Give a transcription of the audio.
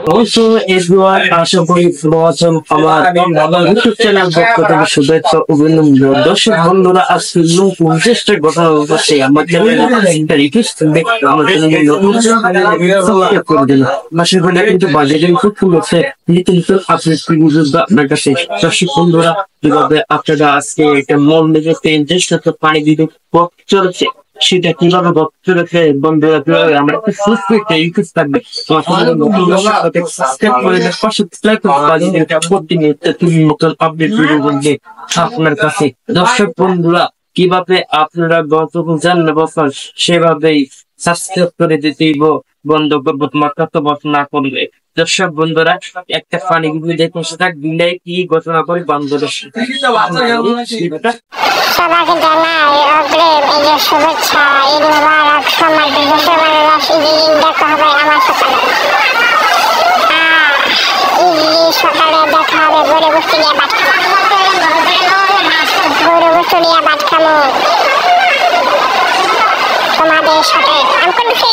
Also, everyone, আশা করি ভালো আছেন। আমার ইউটিউব চ্যানেল পক্ষ থেকে শুভেচ্ছা অভিনন্দন। দর্শক বন্ধুরা, আজকে নতুন চেষ্টা ঘটনা হচ্ছে আমার চ্যানেলে রিকোয়েস্ট থাকবে আমার চ্যানেলে নতুন সাবস্ক্রাইব করে দিন। আশা করি কিন্তু বাজেটের খুব ফুল আছে নিত্য আপডেট ভিডিও আপনার কাছে। দর্শক বন্ধুরা, কিভাবে আপনারা আজকে একটা মল থেকে চেষ্টা পানি দিতে চলছে সেটা কিভাবে ভক্ত রেখে বন্ধুরা কিভাবে আমরা একটা সুস্থ ইউটিউব থাকবে সাবস্ক্রাইব করে পাশে প্রতিনিয়ত তুমি নতুন আপডেট ভিডিও বলছে আপনার কাছে। দর্শক বন্ধুরা, কিভাবে আপনারা গতকাল জানলে বছর সেভাবেই সাবস্ক্রাইব করে দিতেই বন্ধ করবো তোমার তত্ত্বাবধ না করলে। দর্শক বন্ধুরা, একটা ফানি ভিডিও দেখে সেটা দিলে কি ঘটনা করে বান্ধবের সবাইকে জানাই অগ্রিম ঈদের শুভেচ্ছা। ঈদ মুবারক। সোমবার ডিসেম্বর মাস ঈদ দেখা হবে আমার সকালে। ঈদ সকালে দেখা হবে গরু গোস্ত নিয়ে ভাত খাবো। গরু গোস্ত নিয়ে ভাত খাবো তোমাদের সাথে। আমি করছি